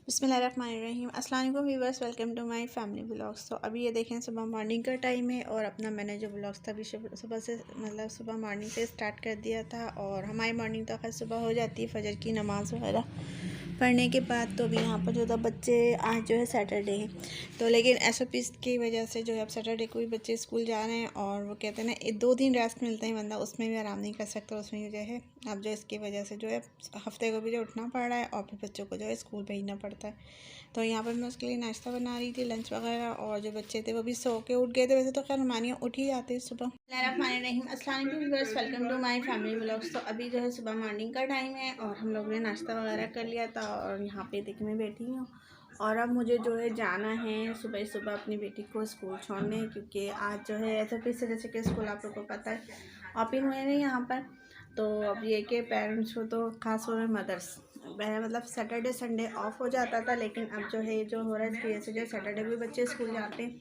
बिस्मिल्लाहिर्रहमानिर्रहीम। अस्सलाम वालेकुम viewers, welcome to my family vlogs. तो अभी ये देखें सुबह मॉर्निंग का टाइम है और अपना मैंने जो व्लॉग्स था अभी सुबह से सुबह मॉर्निंग से स्टार्ट कर दिया था। और हमारी मॉर्निंग तो खैर सुबह हो जाती है फजर की नमाज़ वगैरह पढ़ने के बाद। तो अभी यहाँ पर जो था बच्चे आज जो है सैटरडे है तो लेकिन SOPs की वजह से जो है अब सैटरडे को भी बच्चे स्कूल जा रहे हैं और वो कहते हैं ना 2 दिन रेस्ट मिलते हैं, बंदा उसमें भी आराम नहीं कर सकता। उसमें जो है अब जो इसकी वजह से जो है हफ्ते को भी जो उठना पड़ रहा है और फिर बच्चों को जो है स्कूल भेजना पड़ता है। तो यहाँ पर मैं उसके लिए नाश्ता बना रही थी, लंच वगैरह। और जो बच्चे थे वो भी सो के उठ गए थे। वैसे तो खैर हमारे उठ ही जाते हैं सुबह। अस्सलाम वालेकुम viewers, welcome to my family vlogs. तो अभी जो है सुबह मॉर्निंग का टाइम है और हम लोग ने नाश्ता वगैरह कर लिया था और यहाँ पे देखिए मैं बैठी हूँ। और अब मुझे जो है जाना है सुबह सुबह अपनी बेटी को स्कूल छोड़ने, क्योंकि आज जो है SOP से जैसे कि स्कूल आप लोग को पता है ओपन हुए हैं यहाँ पर। तो अब ये कि पेरेंट्स को तो खास तौर पर मदर्स मतलब सैटरडे संडे ऑफ हो जाता था, लेकिन अब जो है जो हो रहा है इसकी वजह से जो सैटरडे भी बच्चे स्कूल जाते हैं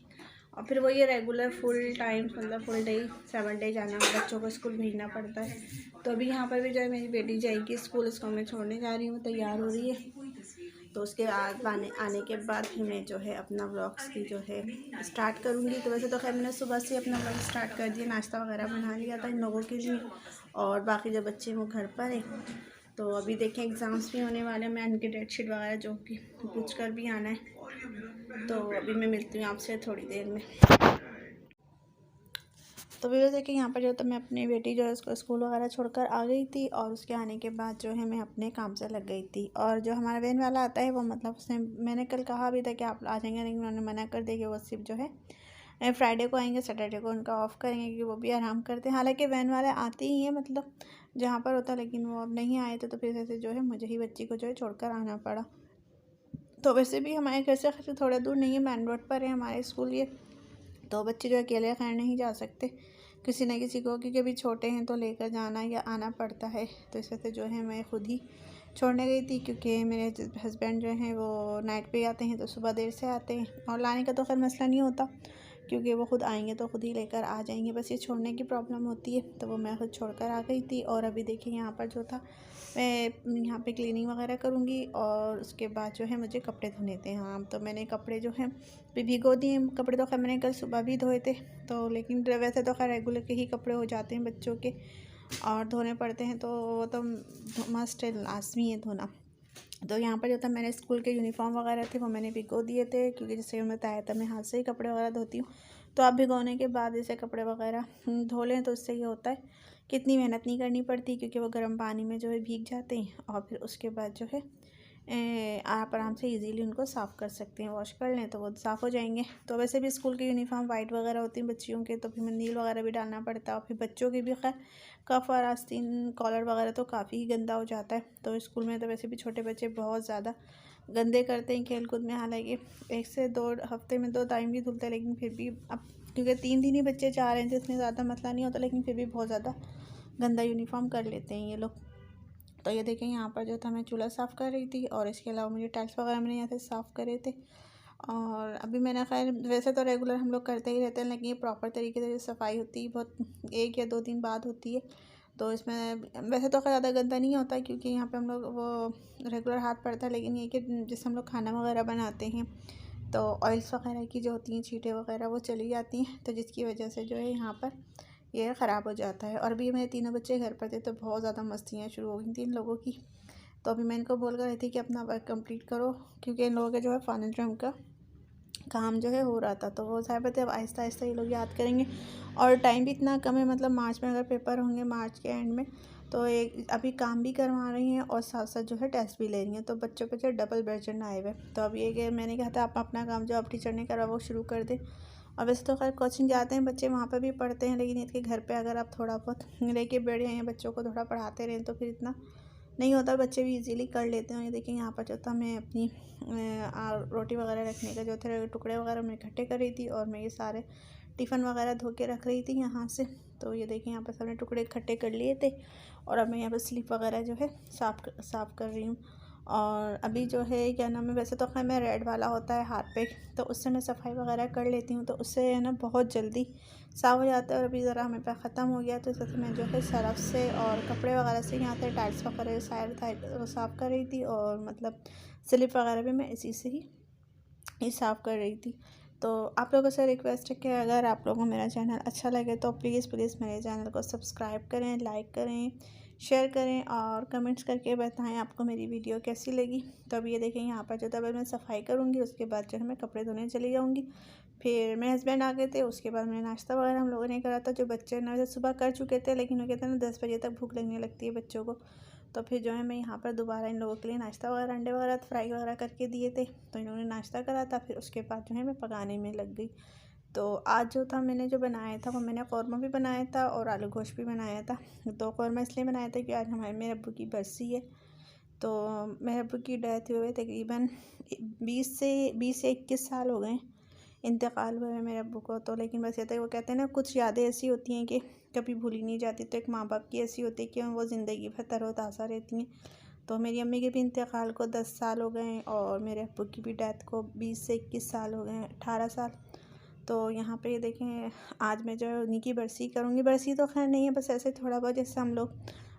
और फिर वो ये रेगुलर फुल टाइम मतलब फुल डे 7 डे जाना बच्चों को स्कूल भेजना पड़ता है। तो अभी यहाँ पर भी जो है मेरी बेटी जाएगी स्कूल, उसको मैं छोड़ने जा रही हूँ, तैयार हो रही है। तो उसके बाद आने के बाद फिर मैं जो है अपना व्लॉग्स की जो है स्टार्ट करूँगी। तो वैसे तो खैर मैंने सुबह से अपना व्लॉग स्टार्ट कर दिया, नाश्ता वगैरह बना लिया था इन लोगों के लिए और बाकी जो बच्चे वो घर पर हैं। तो अभी देखें एग्ज़ाम्स भी होने वाले हैं, मैं उनकी डेट शीट वगैरह जो कि पूछ कर भी आना है। तो अभी मैं मिलती हूँ आपसे थोड़ी देर में। तो भी वैसे कि यहाँ पर जो तो मैं अपनी बेटी जो है उसको स्कूल वगैरह छोड़कर आ गई थी और उसके आने के बाद जो है मैं अपने काम से लग गई थी। और जो हमारा वैन वाला आता है वो मतलब उसने मैंने कल कहा भी था कि आप आ जाएंगे, लेकिन उन्होंने मना कर दिया कि वो सिर्फ जो है फ्राइडे को आएंगे, सैटरडे को उनका ऑफ़ करेंगे क्योंकि वो भी आराम करते हैं। हालांकि वैन वाले आते ही हैं मतलब जहाँ पर होता, लेकिन वो अब नहीं आए थे तो फिर ऐसे जो है मुझे ही बच्ची को जो है छोड़कर आना पड़ा। तो वैसे भी हमारे घर से थोड़ा दूर नहीं है, मेन रोड पर है हमारे स्कूल ये। तो बच्चे जो अकेले खैर नहीं जा सकते, किसी न किसी को, क्योंकि अभी छोटे हैं तो लेकर जाना या आना पड़ता है। तो इस वजह से जो है मैं खुद ही छोड़ने गई थी, क्योंकि मेरे हस्बैंड जो हैं वो नाइट पे आते हैं तो सुबह देर से आते हैं और लाने का तो खैर मसला नहीं होता क्योंकि वो खुद आएंगे तो खुद ही लेकर आ जाएंगे, बस ये छोड़ने की प्रॉब्लम होती है। तो वो मैं खुद छोड़कर आ गई थी। और अभी देखिए यहाँ पर जो था मैं यहाँ पे क्लीनिंग वगैरह करूँगी और उसके बाद जो है मुझे कपड़े धोने थे। हाँ, तो मैंने कपड़े जो हैं भिगो दिए। कपड़े तो खैर मैंने कल सुबह भी धोए थे, तो लेकिन वैसे तो खैर रेगुलर के ही कपड़े हो जाते हैं बच्चों के और धोने पड़ते हैं, तो वो तो मस्ट है, लाजमी है धोना। तो यहाँ पर जो था मैंने स्कूल के यूनिफॉर्म वगैरह थे वो मैंने भिगो दिए थे, क्योंकि जैसे मैं बताया था मैं हाथ से ही कपड़े वगैरह धोती हूँ। तो आप भिगोने के बाद जैसे कपड़े वगैरह धो लें तो इससे ये होता है कि इतनी मेहनत नहीं करनी पड़ती, क्योंकि वो गर्म पानी में जो है भीग जाते हैं और फिर उसके बाद जो है आप आराम से इजीली उनको साफ़ कर सकते हैं, वॉश कर लें तो वो साफ़ हो जाएंगे। तो वैसे भी स्कूल के यूनिफॉर्म वाइट वगैरह होती हैं बच्चियों के, तो फिर मंदील वगैरह भी डालना पड़ता है और फिर बच्चों की भी खैर कफ और आस्तीन कॉलर वगैरह तो काफ़ी ही गंदा हो जाता है। तो स्कूल में तो वैसे भी छोटे बच्चे बहुत ज़्यादा गंदे करते हैं खेल कूद में। हालांकि 1 से 2 हफ्ते में 2 टाइम भी धुलते हैं, लेकिन फिर भी अब क्योंकि 3 दिन ही बच्चे जा रहे हैं तो इसमें ज़्यादा मसला नहीं होता, लेकिन फिर भी बहुत ज़्यादा गंदा यूनिफॉर्म कर लेते हैं ये लोग। तो ये देखें यहाँ पर जो था मैं चूल्हा साफ़ कर रही थी और इसके अलावा मुझे टाइल्स वगैरह मैंने यहाँ से साफ़ करे थे। और अभी मैंने खैर वैसे तो रेगुलर हम लोग करते ही रहते हैं, लेकिन ये प्रॉपर तरीके से जो सफाई होती है बहुत 1 या 2 दिन बाद होती है। तो इसमें वैसे तो खैर ज़्यादा गंदा नहीं होता क्योंकि यहाँ पे हम लोग वो रेगुलर हाथ पड़ता है, लेकिन ये कि जैसे हम लोग खाना वगैरह बनाते हैं तो ऑयल्स वगैरह की जो होती हैं छींटें वगैरह वो चली जाती हैं, तो जिसकी वजह से जो है यहाँ पर ये ख़राब हो जाता है। और अभी मेरे तीनों बच्चे घर पर थे तो बहुत ज़्यादा मस्तियाँ शुरू हो गई थी इन लोगों की। तो अभी मैं इनको बोल कर रही थी कि अपना वर्क कंप्लीट करो, क्योंकि इन लोगों के जो है फाइनल टर्म का काम जो है हो रहा था। तो वो ज़ाहिर बात है अब आहिस्ता आहिस्ता ये लोग याद करेंगे और टाइम भी इतना कम है, मतलब मार्च में अगर पेपर होंगे मार्च के एंड में, तो एक अभी काम भी करवा रही हैं और साथ साथ जो है टेस्ट भी ले रही हैं, तो बच्चों पे जो डबल बर्डन आए हुए। तो अब ये कि मैंने कहा था आप अपना काम जो अब टीचर ने करा वो शुरू कर दें। और वैसे तो खैर कोचिंग जाते हैं बच्चे, वहाँ पर भी पढ़ते हैं, लेकिन इसके घर पे अगर आप थोड़ा बहुत लेके बैठ जाएँ बच्चों को थोड़ा पढ़ाते रहें तो फिर इतना नहीं होता, बच्चे भी इजीली कर लेते हैं। ये देखिए यहाँ पर जो था मैं अपनी रोटी वगैरह रखने का जो थे टुकड़े वगैरह मैं इकट्ठे कर रही थी और मैं ये सारे टिफ़िन वगैरह धो के रख रही थी यहाँ से। तो ये देखिए यहाँ पर सबने टुकड़े इकट्ठे कर लिए थे और अब मैं यहाँ पर स्लीप वगैरह जो है साफ़ कर रही हूँ। और अभी जो है क्या नाम है, वैसे तो खैर मैं रेड वाला होता है हार्पिक, तो उससे मैं सफाई वगैरह कर लेती हूँ, तो उससे है ना बहुत जल्दी साफ़ हो जाता है। और अभी ज़रा हमें पे ख़त्म हो गया, तो इससे मैं जो है सरफ़ से और कपड़े वगैरह से यहाँ पे टाइल्स वगैरह साइड था साफ़ कर रही थी, और मतलब स्लिप वगैरह भी मैं इसी से ही साफ़ कर रही थी। तो आप लोगों से रिक्वेस्ट है कि अगर आप लोगों को मेरा चैनल अच्छा लगे तो प्लीज़ प्लीज़ मेरे चैनल को सब्सक्राइब करें, लाइक करें, शेयर करें और कमेंट्स करके बताएं आपको मेरी वीडियो कैसी लगी। तो अब ये देखें यहाँ पर जो तब मैं सफाई करूँगी, उसके बाद जो है मैं कपड़े धोने चली जाऊँगी। फिर मेरे हस्बैंड आ गए थे, उसके बाद मैंने नाश्ता वगैरह हम लोगों ने करा था। जो बच्चे 9 बजे सुबह कर चुके थे, लेकिन वो कहते हैं ना 10 बजे तक भूख लगने लगती है बच्चों को। तो फिर जो है मैं यहाँ पर दोबारा इन लोगों के लिए नाश्ता वगैरह अंडे वगैरह फ्राई वगैरह करके दिए थे, तो इन्होंने नाश्ता करा था। फिर उसके बाद जो है मैं पकाने में लग गई। तो आज जो था मैंने जो बनाया था वो मैंने कौरमा भी बनाया था और आलू गोश्त भी बनाया था। तो कौरमा इसलिए बनाया था कि आज हमारे मेरे अब्बू की बरसी है। तो मेरे अब्बू की डेथ हुए तकरीबन 20 से 21 साल हो गए इंतकाल हुए हैं मेरे अब्बू को। तो लेकिन बस ये था, वो कहते हैं ना कुछ यादें ऐसी होती हैं कि कभी भूली नहीं जाती। तो एक माँ बाप की ऐसी होती है कि वो ज़िंदगी भर तरोताज़ा रहती हैं। तो मेरी अम्मी के भी इंतकाल को 10 साल हो गए हैं, और मेरे अब्बू की भी डेथ को 20 से 21 साल हो गए हैं, 18 साल। तो यहाँ पे देखें आज मैं जो है उन्हीं की बरसी करूँगी। बरसी तो खैर नहीं है, बस ऐसे थोड़ा बहुत जैसे हम लोग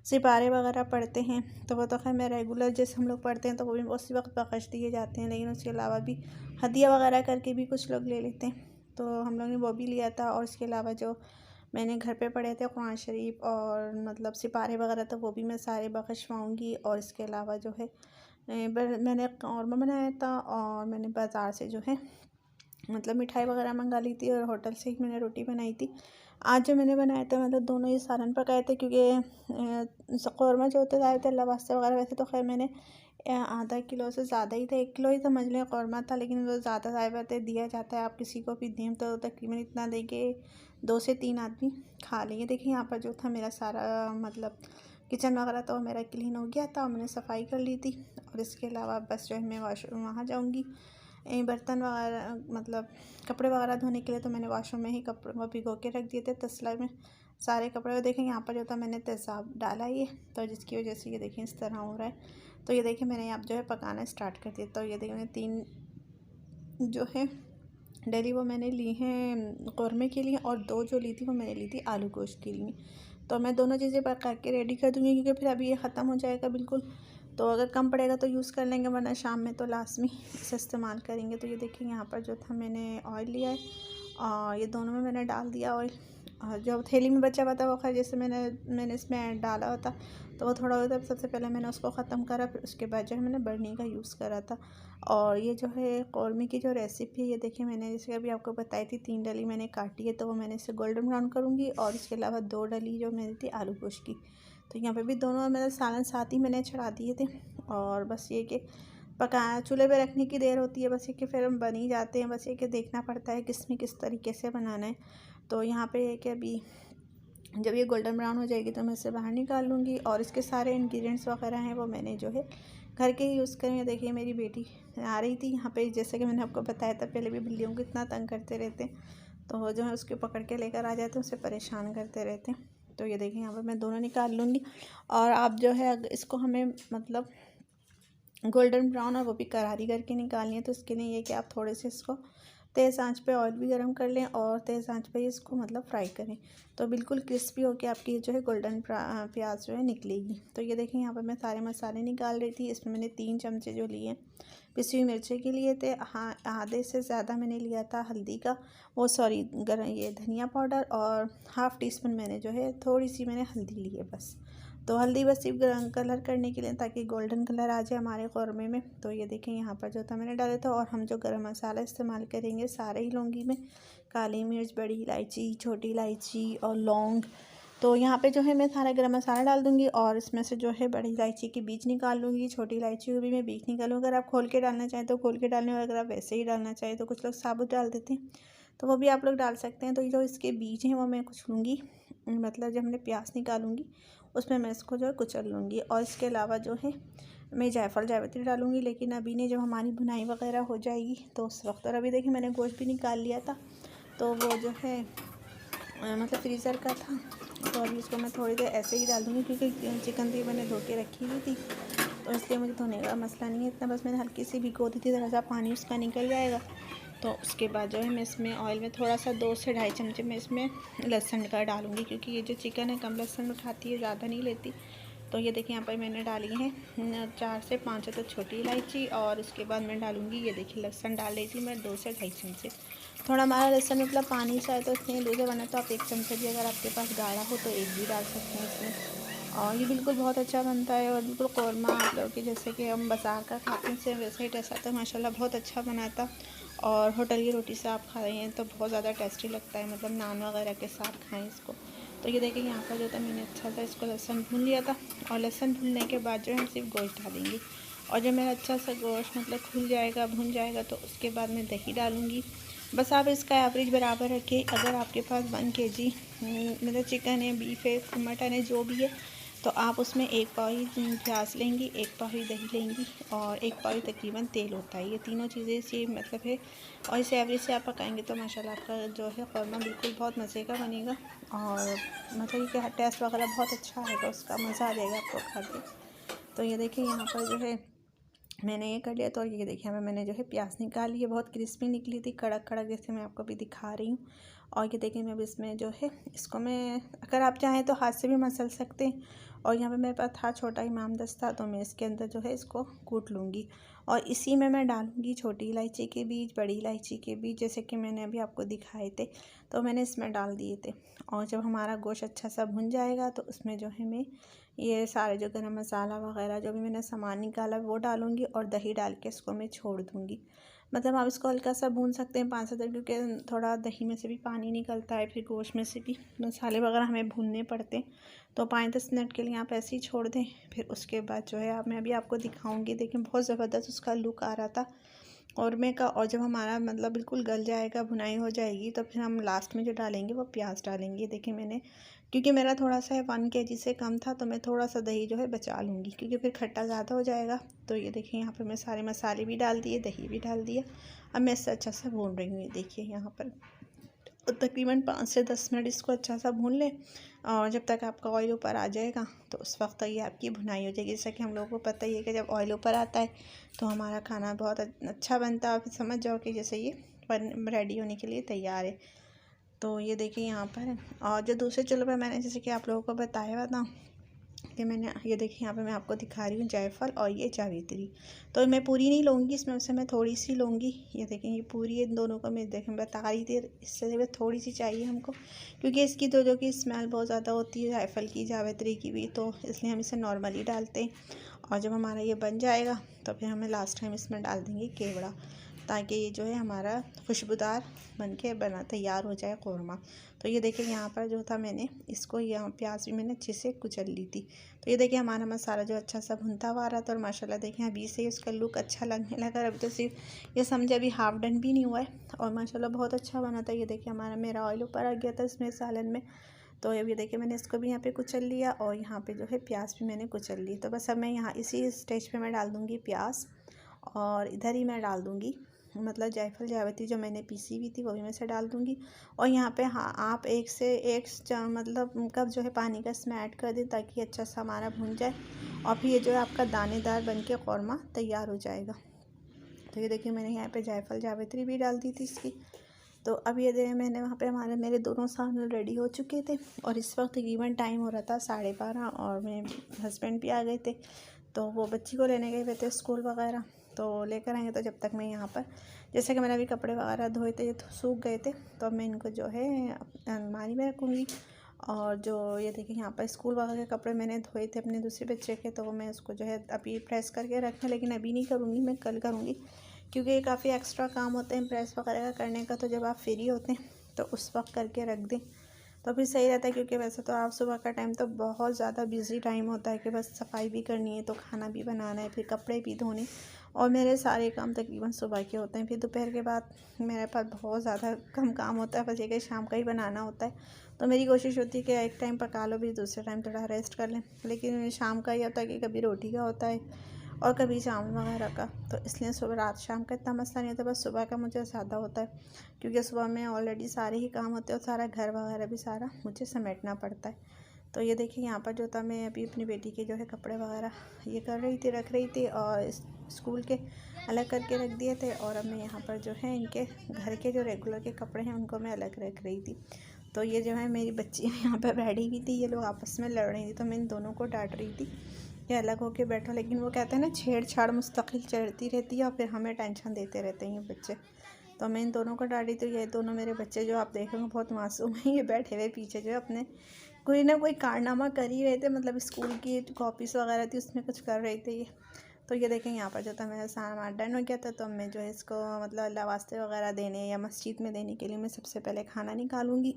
सिपारे वगैरह पढ़ते हैं, तो वो तो खैर मैं रेगुलर जैसे हम लोग पढ़ते हैं तो वो भी उसी वक्त बख्श दिए जाते हैं। लेकिन उसके अलावा भी हदिया वगैरह करके भी कुछ लोग ले लेते हैं, तो हम लोग ने वो भी लिया था। और इसके अलावा जो मैंने घर पे पढ़े थे कुरान शरीफ और मतलब सिपारे वगैरह, तो वो भी मैं सारे बख्शवाऊँगी। और इसके अलावा जो है मैंने कौरमा बनाया था, और मैंने बाज़ार से जो है मतलब मिठाई वगैरह मंगा ली थी, और होटल से ही मैंने रोटी बनाई थी। आज जो मैंने बनाया था मतलब दोनों ही सालन पकाए थे, क्योंकि कौरमा जो होता है अल्लाह वास्ते वगैरह, वैसे तो खैर मैंने आधा किलो से ज़्यादा ही था, 1 किलो ही समझ लें कौरमा था। लेकिन वो ज़्यादा ज़ायबत दिया जाता है, आप किसी को भी दें तो तकरीबन इतना दें कि 2 से 3 आदमी खा लेंगे। देखिए यहाँ पर जो था मेरा सारा मतलब किचन वगैरह तो मेरा क्लीन हो गया था, और मैंने सफाई कर ली थी। और इसके अलावा बस जो है मैं वॉशरूम वहाँ जाऊँगी बर्तन वगैरह मतलब कपड़े वगैरह धोने के लिए। तो मैंने वॉशरूम में ही कपड़े वो भिगो के रख दिए थे तसला में सारे कपड़े। देखें यहाँ पर जो था मैंने तेज़ाब डाला ये, तो जिसकी वजह से ये देखें इस तरह हो रहा है। तो ये देखें मैंने यहाँ जो है पकाना स्टार्ट कर दिया। तो ये देखें मैंने 3 जो है डेली वो मैंने ली हैं कौरमे के लिए, और 2 जो ली थी वो मैंने ली थी आलू गोश्त के लिए। तो मैं दोनों चीज़ें पका के रेडी कर दूँगी, क्योंकि फिर अभी ये ख़त्म हो जाएगा बिल्कुल। तो अगर कम पड़ेगा तो यूज़ कर लेंगे, वरना शाम में तो लाजमी इसे इस्तेमाल करेंगे। तो ये देखिए यहाँ पर जो था मैंने ऑयल लिया है, और ये दोनों में मैंने डाल दिया ऑयल। और जो थैली में बचा हुआ था वो खैर जैसे मैंने इसमें डाला हुआ था, तो वो थोड़ा होता सबसे पहले मैंने उसको ख़त्म करा, फिर उसके बाद जो है मैंने बर्नी का यूज़ करा था। और ये जो है कौरमे की जो रेसिपी है, ये देखिए मैंने जैसे अभी आपको बताई थी 3 डली मैंने काटी है, तो वो मैंने इसे गोल्डन ब्राउन करूँगी। और इसके अलावा 2 डली जो मेरी थी आलू गोश्त की, तो यहाँ पे भी दोनों मतलब सालन साथ ही मैंने चढ़ा दिए थे। और बस ये कि पका चूल्हे पे रखने की देर होती है, बस ये कि फिर हम बन ही जाते हैं। बस ये कि देखना पड़ता है किस में किस तरीके से बनाना है। तो यहाँ पे है कि अभी जब ये गोल्डन ब्राउन हो जाएगी तो मैं इसे बाहर निकाल लूँगी। और इसके सारे इंग्रेडिएंट्स वगैरह हैं वो मैंने जो है घर के ही यूज़ करें। देखिए मेरी बेटी आ रही थी यहाँ पे, जैसे कि मैंने आपको बताया था पहले भी, बिल्लियों को इतना तंग करते रहते हैं, तो जो है उसके पकड़ के लेकर आ जाते हैं, उसे परेशान करते रहते हैं। तो ये देखिए यहाँ पर मैं दोनों निकाल लूँगी। और आप जो है इसको हमें मतलब गोल्डन ब्राउन और वो भी करारी करके निकालनी है, तो इसके लिए ये कि आप थोड़े से इसको तेज़ आंच पे ऑयल भी गरम कर लें, और तेज़ आंच पे इसको मतलब फ्राई करें, तो बिल्कुल क्रिस्पी होके आपकी जो है गोल्डन प्याज जो है निकलेगी। तो ये देखें यहाँ पर मैं सारे मसाले निकाल रही थी। इसमें मैंने 3 चमचे जो लिए पिसी हुई मिर्ची के लिए थे, हाँ आधे से ज़्यादा मैंने लिया था हल्दी का वो सॉरी गरम ये धनिया पाउडर, और हाफ़ टी स्पून मैंने जो है थोड़ी सी मैंने हल्दी ली है बस। तो हल्दी बस सिर्फ कलर करने के लिए, ताकि गोल्डन कलर आ जाए हमारे कौरमे में। तो ये देखें यहाँ पर जो था मैंने डाला था। और हम जो गरम मसाला इस्तेमाल करेंगे सारे ही लौंगी में, काली मिर्च, बड़ी इलायची, छोटी इलायची और लौंग। तो यहाँ पे जो है मैं सारा गरम मसाला डाल दूँगी, और इसमें से जो है बड़ी इलायची के बीज निकाल लूँगी, छोटी इलायची को भी मैं बीज निकालूँ। अगर आप खोल के डालना चाहें तो खोल के डालें, और अगर आप वैसे ही डालना चाहें तो कुछ लोग साबुत डाल देते हैं, तो वो भी आप लोग डाल सकते हैं। तो ये जो इसके बीज हैं वो मैं कुछ लूँगी, मतलब जब मैं प्याज निकालूँगी उसमें मैं इसको जो है कुचल लूँगी। और इसके अलावा जो है मैं जायफ़ल जावित्री डालूँगी, लेकिन अभी नहीं, जब हमारी भुनाई वगैरह हो जाएगी तो उस वक्त। और अभी देखिए मैंने गोश्त भी निकाल लिया था, तो वो जो है मतलब फ्रीज़र का था, तो अभी इसको मैं थोड़ी देर ऐसे ही डाल दूँगी, क्योंकि चिकन थी मैंने धो के रखी हुई थी। तो इसलिए मुझे धोने का मसला नहीं है इतना। बस मैंने हल्की सी भिगो दी थी, ज़रा सा पानी उसका निकल जाएगा। तो उसके बाद जो है मैं इसमें ऑयल में थोड़ा सा 2 से ढाई चमचे मैं इसमें लहसुन का डालूँगी, क्योंकि ये जो चिकन है कम लहसुन उठाती है, ज़्यादा नहीं लेती। तो ये देखिए यहाँ पर मैंने डाली है 4 से 5 तो छोटी इलायची, और उसके बाद मैं डालूँगी, ये देखिए लहसुन डाल रही थी मैं 2 से ढाई चमचे। थोड़ा हमारा लहसुन मतलब पानी चाहे तो इसमें दूध बना, तो आप 1 चमचा भी अगर आपके पास गाढ़ा हो तो 1 भी डाल सकते हैं इसमें। और ये बिल्कुल बहुत अच्छा बनता है, और बिल्कुल कौरमा आप लोग की जैसे कि हम बाज़ार का खाते हैं से वैसे ही टेस्ट आता है माशाल्लाह, बहुत अच्छा बनाता। और होटल की रोटी से आप खा रहे हैं तो बहुत ज़्यादा टेस्टी लगता है, मतलब नान वगैरह के साथ खाएँ इसको। तो ये देखिए यहाँ पर जो था मैंने अच्छा सा इसको लहसुन भून लिया था, और लहसुन भूनने के बाद जो है हम सिर्फ गोश्त डालेंगे। और जब मेरा अच्छा सा गोश्त मतलब खुल जाएगा, भुन जाएगा, तो उसके बाद मैं दही डालूँगी। बस आप इसका एवरेज बराबर रखिए। अगर आपके पास 1 kg मतलब चिकन है, बीफ है, मटन है, जो भी है, तो आप उसमें 1 पाव ही प्याज लेंगी, 1 पाव ही दही लेंगी, और 1 पाव ही तकरीबन तेल होता है। ये तीनों चीज़ें से मतलब है, और इसे एवरेज से आप पकाएंगे तो माशाल्लाह आपका जो है क़ौरमा बिल्कुल बहुत मज़े का बनेगा, और मतलब कि टेस्ट वगैरह बहुत अच्छा आएगा, उसका मज़ा आ जाएगा आपको खा के। तो ये देखिए यहाँ पर जो है मैंने ये कर लिया। तो ये देखिए मैंने जो है प्याज निकाल ली है, बहुत क्रिस्पी निकली थी, कड़क कड़क, जैसे मैं आपको अभी दिखा रही हूँ। और ये देखिए मैं अब इसमें जो है इसको मैं, अगर आप चाहें तो हाथ से भी मसल सकते हैं। और यहाँ पे मेरे पास था छोटा इमाम दस्ता, तो मैं इसके अंदर जो है इसको कूट लूँगी, और इसी में मैं डालूँगी छोटी इलायची के बीज, बड़ी इलायची के बीज, जैसे कि मैंने अभी आपको दिखाए थे, तो मैंने इसमें डाल दिए थे। और जब हमारा गोश्त अच्छा सा भुन जाएगा तो उसमें जो है मैं ये सारे जो गरम मसाला वगैरह जो भी मैंने सामान निकाला वो डालूँगी, और दही डाल के इसको मैं छोड़ दूँगी। मतलब आप इसको हल्का सा भून सकते हैं 5 से 10, क्योंकि थोड़ा दही में से भी पानी निकलता है, फिर गोश्त में से भी मसाले वगैरह हमें भूनने पड़ते हैं। तो 5-10 मिनट के लिए आप ऐसे ही छोड़ दें। फिर उसके बाद जो है मैं अभी आपको दिखाऊंगी। देखिए बहुत ज़बरदस्त उसका लुक आ रहा था कौरमे का। और जब हमारा मतलब बिल्कुल गल जाएगा, भुनाई हो जाएगी, तो फिर हम लास्ट में जो डालेंगे वो प्याज डालेंगे। देखिए मैंने, क्योंकि मेरा थोड़ा सा 1 kg से कम था, तो मैं थोड़ा सा दही जो है बचा लूँगी, क्योंकि फिर खट्टा ज़्यादा हो जाएगा। तो ये देखिए यहाँ पर मैं सारे मसाले भी डाल दिए, दही भी डाल दिया। अब मैं इससे अच्छा सा भून रही हूँ। ये देखिए यहाँ पर तो तकरीबन 5 से 10 मिनट इसको अच्छा सा भून लें, और जब तक आपका ऑयल ऊपर आ जाएगा तो उस वक्त तक ये आपकी भुनाई हो जाएगी। जैसा कि हम लोगों को पता ही है कि जब ऑयल ऊपर आता है तो हमारा खाना बहुत अच्छा बनता है, और फिर समझ जाओ कि जैसे ये रेडी होने के लिए तैयार है। तो ये देखिए यहाँ पर, और जो दूसरे चूल्हे पर मैंने जैसे कि आप लोगों को बताया हुआ था कि मैंने, ये देखिए यहाँ पे मैं आपको दिखा रही हूँ जायफल और ये जावित्री। तो मैं पूरी नहीं लूँगी, इसमें से मैं थोड़ी सी लूँगी। ये देखें ये पूरी है, इन दोनों को मैं देखें बता रही थी, इससे थोड़ी सी चाहिए हमको, क्योंकि इसकी तो जो कि स्मेल बहुत ज़्यादा होती है जायफल की, जावित्री की भी, तो इसलिए हम इसे नॉर्मली डालते हैं। और जब हमारा ये बन जाएगा तो फिर हमें लास्ट टाइम इसमें डाल देंगे केवड़ा, ताकि ये जो है हमारा खुशबूदार बन के बना तैयार हो जाए कौरमा। तो ये देखिए यहाँ पर जो था मैंने इसको, यहाँ प्याज भी मैंने अच्छे से कुचल ली थी। तो ये देखिए हमारा मसाला जो अच्छा सा भुनता हुआ रहा था, और माशाल्लाह देखिए अभी से उसका लुक अच्छा लगने लगा। अभी तो सिर्फ ये समझे अभी हाफ डन भी नहीं हुआ है, और माशाल्लाह बहुत अच्छा बना था। ये देखिए हमारा मेरा ऑयल ऊपर आ गया था इसमें सालन में। तो अभी देखिए मैंने इसको भी यहाँ पे कुचल लिया, और यहाँ पे जो है प्याज भी मैंने कुचल ली। तो बस अब मैं यहाँ इसी स्टेज पे मैं डाल दूँगी प्याज, और इधर ही मैं डाल दूँगी मतलब जायफल जावित्री जो मैंने पीसी हुई थी वो भी मैं से डाल दूँगी। और यहाँ पे हाँ आप 1 से 1 मतलब कप जो है पानी का इसमें ऐड कर दें, ताकि अच्छा सा हमारा भुन जाए, और फिर ये जो है आपका दानेदार बन के कौरमा तैयार हो जाएगा। तो ये देखिए मैंने यहाँ पे जायफल जावित्री भी डाल दी थी इसकी। तो अब ये देखिए मैंने वहाँ पे मेरे दोनों सालन रेडी हो चुके थे, और इस वक्त तकरीबन टाइम हो रहा था 12:30, और मेरे हस्बैंड भी आ गए थे। तो वो बच्ची को लेने गए हुए थे स्कूल वगैरह, तो लेकर आएंगे। तो जब तक मैं यहाँ पर, जैसे कि मैंने अभी कपड़े वगैरह धोए थे, तो सूख गए थे, तो अब मैं इनको जो है अलमारी में रखूँगी। और जो ये देखिए यहाँ पर स्कूल वगैरह के कपड़े मैंने धोए थे अपने दूसरे बच्चे के, तो मैं उसको जो है अभी प्रेस करके रखें, लेकिन अभी नहीं करूँगी, मैं कल करूँगी, क्योंकि ये काफ़ी एक्स्ट्रा काम होते हैं प्रेस वगैरह का करने का। तो जब आप फ्री होते हैं तो उस वक्त करके रख दें, तो फिर सही रहता है। क्योंकि वैसे तो आप सुबह का टाइम तो बहुत ज़्यादा बिज़ी टाइम होता है कि बस सफाई भी करनी है, तो खाना भी बनाना है, फिर कपड़े भी धोने, और मेरे सारे काम तकरीबन सुबह के होते हैं। फिर दोपहर के बाद मेरे पास बहुत ज़्यादा कम काम होता है, बस ये कि शाम का ही बनाना होता है। तो मेरी कोशिश होती है कि एक टाइम पका लो, फिर दूसरे टाइम थोड़ा रेस्ट कर लें। लेकिन शाम का ये होता है कि कभी रोटी का होता है और कभी चावल वगैरह का, तो इसलिए सुबह रात शाम का इतना मसला नहीं होता, बस सुबह का मुझे ज़्यादा होता है, क्योंकि सुबह में ऑलरेडी सारे ही काम होते हैं, और सारा घर वगैरह भी सारा मुझे समेटना पड़ता है। तो ये देखिए यहाँ पर जो था मैं अभी अपनी बेटी के जो है कपड़े वगैरह ये कर रही थी, रख रही थी, और स्कूल के अलग करके रख दिए थे, और अब मैं यहाँ पर जो है इनके घर के जो रेगुलर के कपड़े हैं उनको मैं अलग रख रही थी। तो ये जो है मेरी बच्चियाँ यहाँ पर बैठी हुई थी, ये लोग आपस में लड़ रही थी, तो मैं इन दोनों को डांट रही थी कि अलग होके बैठो, लेकिन वो कहते हैं ना छेड़छाड़ मुस्तकिल चढ़ती रहती है और फिर हमें टेंशन देते रहते हैं ये बच्चे। तो मैं इन दोनों को डांट रही थी। ये दोनों मेरे बच्चे जो आप देखेंगे बहुत मासूम हैं, ये बैठे हुए पीछे जो है अपने कोई ना कोई कारनामा कर ही रहे थे, मतलब स्कूल की कॉपीज़ वगैरह थी उसमें कुछ कर रहे थे ये। तो ये देखें यहाँ पर जो था मेरा सामान डन हो गया था, तो मैं जो है इसको मतलब अल्लाह वास्ते वगैरह देने या मस्जिद में देने के लिए मैं सबसे पहले खाना निकालूँगी,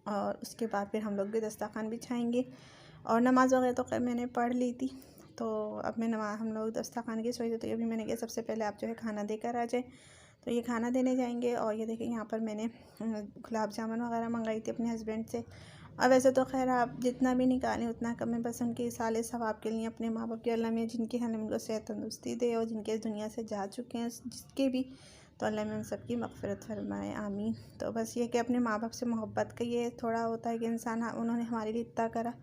और उसके बाद फिर हम लोग भी दस्तरखान बिछाएंगे। और नमाज़ वगैरह तो खैर मैंने पढ़ ली थी, तो अब मैं हम लोग दस्तरखान की सोई थे, तो अभी मैंने कहा सबसे पहले आप जो है खाना देकर आ जाए। तो ये खाना देने जाएंगे। और ये देखिए यहाँ पर मैंने गुलाब जामुन वगैरह मंगाई थी अपने हस्बैंड से। और वैसे तो खैर आप जितना भी निकालें उतना कम है, बस उनके साले सवाब के लिए अपने माँ बाप के अल्लाह में जिनकी हमें उनको सेहत तंदुरुस्ती दे, और जिनके इस दुनिया से जा चुके हैं जिसके भी, तो अल्लाह में उन सबकी मग़फ़िरत फरमाए, आमीन। तो बस ये कि अपने माँ बाप से मोहब्बत का ये थोड़ा होता है कि इंसान उन्होंने हमारे लिए इतना करा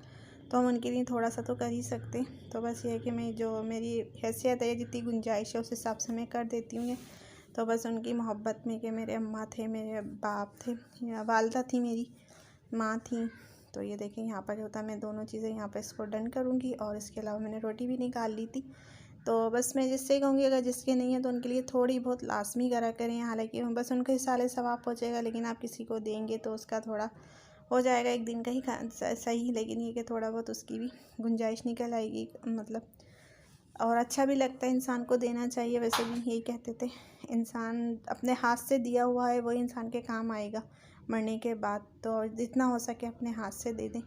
तो हम उनके लिए थोड़ा सा तो कर ही सकते। तो बस ये है कि मैं जो मेरी हैसियत है जितनी गुंजाइश है उस हिसाब से मैं कर देती हूँ। तो बस उनकी मोहब्बत में कि मेरे अम्मा थे, मेरे बाप थे, या वालदा थी, मेरी माँ थी। तो ये देखें यहाँ पर होता मैं दोनों चीज़ें यहाँ पर इसको डन करूँगी, और इसके अलावा मैंने रोटी भी निकाल ली थी। तो बस मैं जिससे कहूँगी अगर जिसके नहीं है तो उनके लिए थोड़ी बहुत लाजमी करा करें, हालांकि बस उनके हिसाले सवाब पहुँचेगा, लेकिन आप किसी को देंगे तो उसका थोड़ा हो जाएगा एक दिन का ही सही, लेकिन ये कि थोड़ा बहुत उसकी भी गुंजाइश निकल आएगी, मतलब और अच्छा भी लगता है, इंसान को देना चाहिए। वैसे भी यही कहते थे इंसान अपने हाथ से दिया हुआ है वही इंसान के काम आएगा मरने के बाद, तो जितना हो सके अपने हाथ से दे दें।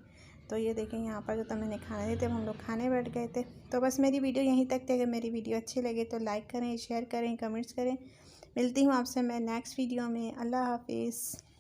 तो ये देखें यहाँ पर जो तो मैंने खाना दिए थे, हम लोग खाने बैठ गए थे। तो बस मेरी वीडियो यहीं तक थी। अगर मेरी वीडियो अच्छी लगे तो लाइक करें, शेयर करें, कमेंट्स करें। मिलती हूँ आपसे मैं नेक्स्ट वीडियो में। अल्लाह हाफिज़।